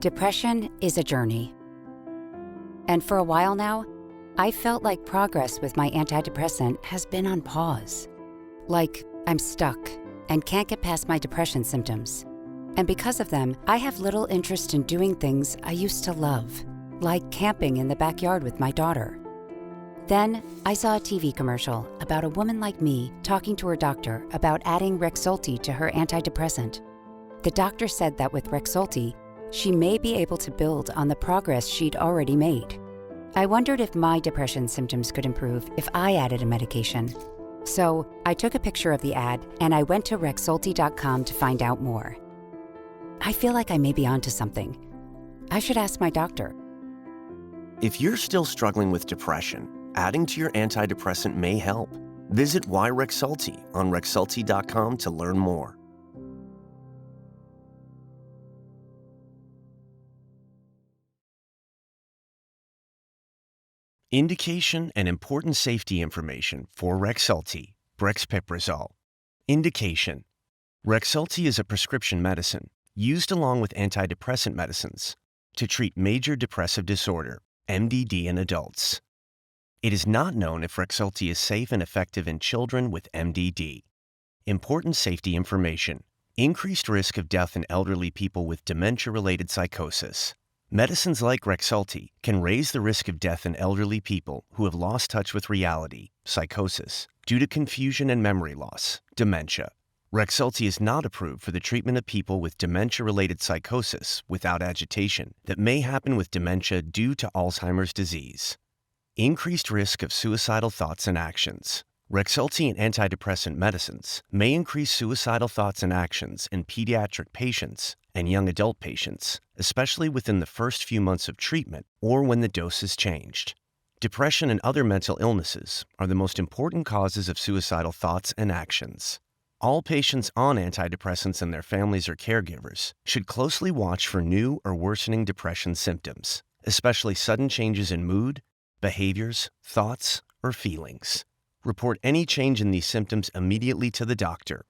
Depression is a journey. And for a while now, I felt like progress with my antidepressant has been on pause. Like I'm stuck and can't get past my depression symptoms. And because of them, I have little interest in doing things I used to love, like camping in the backyard with my daughter. Then I saw a TV commercial about a woman like me talking to her doctor about adding REXULTI to her antidepressant. The doctor said that with REXULTI, she may be able to build on the progress she'd already made. I wondered if my depression symptoms could improve if I added a medication. So I took a picture of the ad and I went to REXULTI.com to find out more. I feel like I may be onto something. I should ask my doctor. If you're still struggling with depression, adding to your antidepressant may help. Visit Why REXULTI on REXULTI.com to learn more. Indication and important safety information for REXULTI, brexpiprazole. Indication. REXULTI is a prescription medicine used along with antidepressant medicines to treat major depressive disorder, MDD, in adults. It is not known if REXULTI is safe and effective in children with MDD. Important safety information. Increased risk of death in elderly people with dementia-related psychosis. Medicines like REXULTI can raise the risk of death in elderly people who have lost touch with reality, psychosis, due to confusion and memory loss, dementia. REXULTI is not approved for the treatment of people with dementia-related psychosis without agitation that may happen with dementia due to Alzheimer's disease. Increased risk of suicidal thoughts and actions. REXULTI and antidepressant medicines may increase suicidal thoughts and actions in pediatric patients and young adult patients, especially within the first few months of treatment or when the dose is changed. Depression and other mental illnesses are the most important causes of suicidal thoughts and actions. All patients on antidepressants and their families or caregivers should closely watch for new or worsening depression symptoms, especially sudden changes in mood, behaviors, thoughts, or feelings. Report any change in these symptoms immediately to the doctor.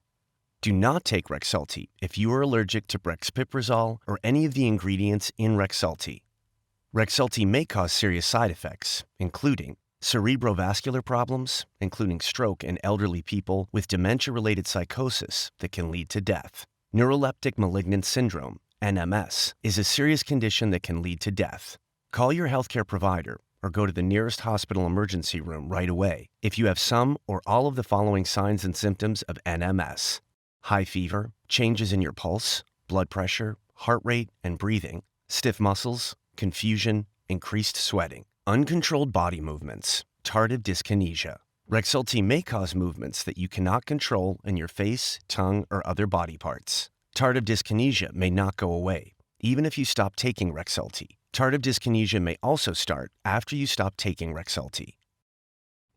Do not take REXULTI if you are allergic to brexpiprazole or any of the ingredients in REXULTI. REXULTI may cause serious side effects, including cerebrovascular problems, including stroke in elderly people with dementia-related psychosis that can lead to death. Neuroleptic malignant syndrome, NMS, is a serious condition that can lead to death. Call your healthcare provider or go to the nearest hospital emergency room right away if you have some or all of the following signs and symptoms of NMS: high fever, changes in your pulse, blood pressure, heart rate and breathing, stiff muscles, confusion, increased sweating, uncontrolled body movements, tardive dyskinesia. REXULTI may cause movements that you cannot control in your face, tongue, or other body parts. Tardive dyskinesia may not go away, even if you stop taking REXULTI. Tardive dyskinesia may also start after you stop taking REXULTI.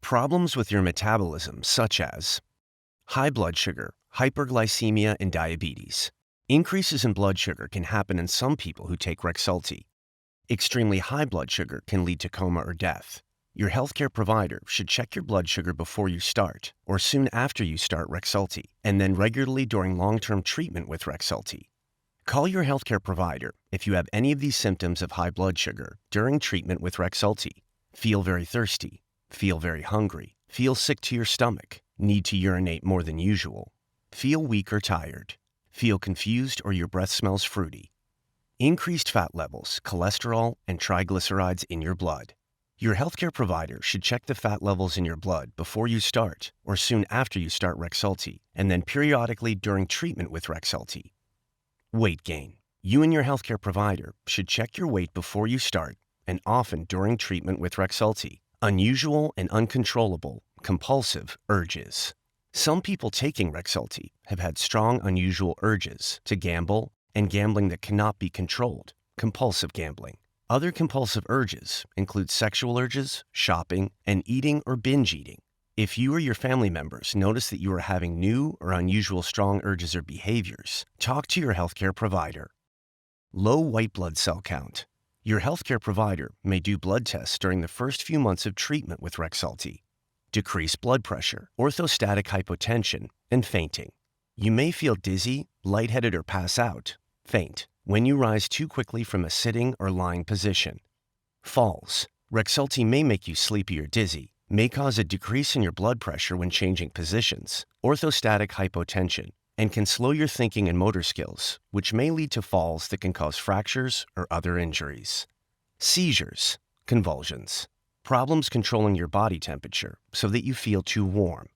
Problems with your metabolism, such as high blood sugar, hyperglycemia, and diabetes. Increases in blood sugar can happen in some people who take REXULTI. Extremely high blood sugar can lead to coma or death. Your healthcare provider should check your blood sugar before you start or soon after you start REXULTI, and then regularly during long-term treatment with REXULTI. Call your healthcare provider if you have any of these symptoms of high blood sugar during treatment with REXULTI. Feel very thirsty, feel very hungry, feel sick to your stomach, need to urinate more than usual, feel weak or tired, feel confused or your breath smells fruity. Increased fat levels, cholesterol, and triglycerides in your blood. Your healthcare provider should check the fat levels in your blood before you start or soon after you start REXULTI, and then periodically during treatment with REXULTI. Weight gain. You and your healthcare provider should check your weight before you start and often during treatment with REXULTI. Unusual and uncontrollable, compulsive urges. Some people taking REXULTI have had strong, unusual urges to gamble and gambling that cannot be controlled, compulsive gambling. Other compulsive urges include sexual urges, shopping, and eating or binge eating. If you or your family members notice that you are having new or unusual strong urges or behaviors, talk to your healthcare provider. Low white blood cell count. Your healthcare provider may do blood tests during the first few months of treatment with REXULTI. Decreased blood pressure, orthostatic hypotension, and fainting. You may feel dizzy, lightheaded, or pass out, faint. when you rise too quickly from a sitting or lying position. Falls. REXULTI may make you sleepy or dizzy, may cause a decrease in your blood pressure when changing positions, orthostatic hypotension, and can slow your thinking and motor skills, which may lead to falls that can cause fractures or other injuries. Seizures, convulsions, problems controlling your body temperature so that you feel too warm.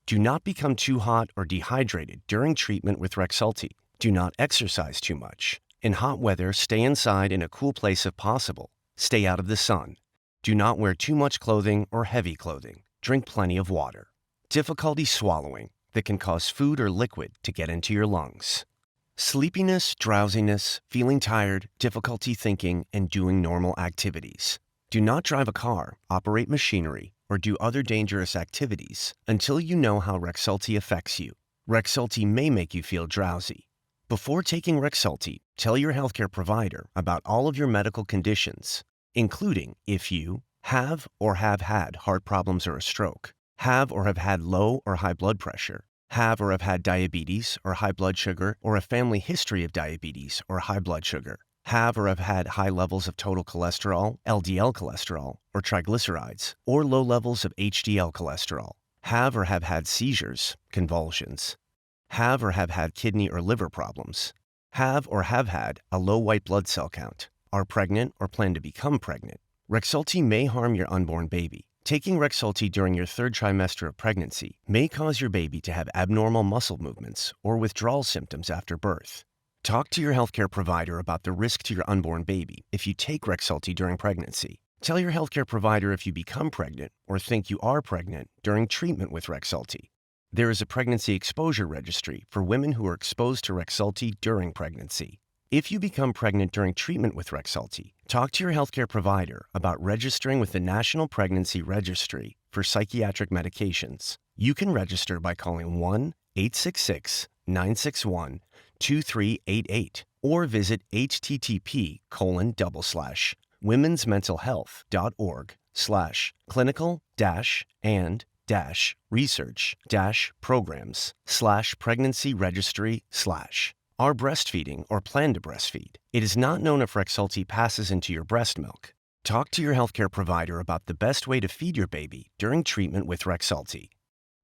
Do not become too hot or dehydrated during treatment with REXULTI. Do not exercise too much. In hot weather, stay inside in a cool place if possible. Stay out of the sun. Do not wear too much clothing or heavy clothing. Drink plenty of water. Difficulty swallowing that can cause food or liquid to get into your lungs. Sleepiness, drowsiness, feeling tired, difficulty thinking, and doing normal activities. Do not drive a car, operate machinery, or do other dangerous activities until you know how REXULTI affects you. REXULTI may make you feel drowsy. Before taking REXULTI, tell your healthcare provider about all of your medical conditions, including if you have or have had heart problems or a stroke, have or have had low or high blood pressure, have or have had diabetes or high blood sugar or a family history of diabetes or high blood sugar, have or have had high levels of total cholesterol, LDL cholesterol, or triglycerides, or low levels of HDL cholesterol, have or have had seizures, convulsions, have or have had kidney or liver problems, have or have had a low white blood cell count, are pregnant or plan to become pregnant. REXULTI may harm your unborn baby. Taking REXULTI during your third trimester of pregnancy may cause your baby to have abnormal muscle movements or withdrawal symptoms after birth. Talk to your healthcare provider about the risk to your unborn baby if you take REXULTI during pregnancy. Tell your healthcare provider if you become pregnant or think you are pregnant during treatment with REXULTI. There is a pregnancy exposure registry for women who are exposed to REXULTI during pregnancy. If you become pregnant during treatment with REXULTI, talk to your healthcare provider about registering with the National Pregnancy Registry for psychiatric medications. You can register by calling 1-866-961-2388 or visit http://womensmentalhealth.org/clinical-and-research-programs/pregnancy registry/. Are breastfeeding or plan to breastfeed. It is not known if REXULTI passes into your breast milk. Talk to your healthcare provider about the best way to feed your baby during treatment with REXULTI.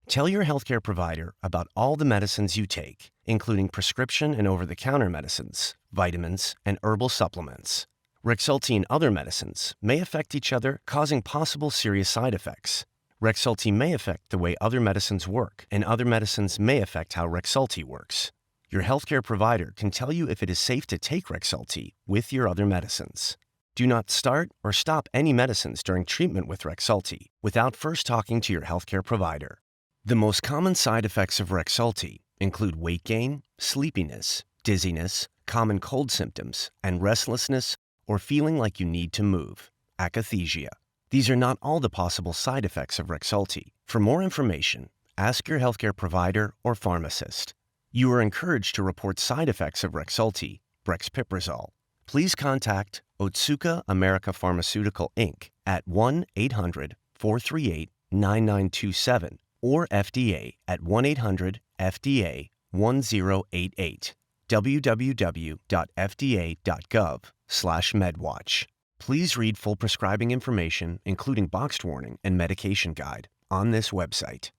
Tell your healthcare provider about all the medicines you take, including prescription and over-the-counter medicines, vitamins, and herbal supplements. REXULTI and other medicines may affect each other, causing possible serious side effects. REXULTI may affect the way other medicines work, and other medicines may affect how REXULTI works. Your healthcare provider can tell you if it is safe to take REXULTI with your other medicines. Do not start or stop any medicines during treatment with REXULTI without first talking to your healthcare provider. The most common side effects of REXULTI include weight gain, sleepiness, dizziness, common cold symptoms, and restlessness or feeling like you need to move, akathisia. These are not all the possible side effects of REXULTI. For more information, ask your healthcare provider or pharmacist. You are encouraged to report side effects of REXULTI, brexpiprazole. Please contact Otsuka America Pharmaceutical Inc. at 1-800-438-9927 or FDA at 1-800-FDA-1088, www.fda.gov/medwatch. Please read full prescribing information, including boxed warning and medication guide, on this website.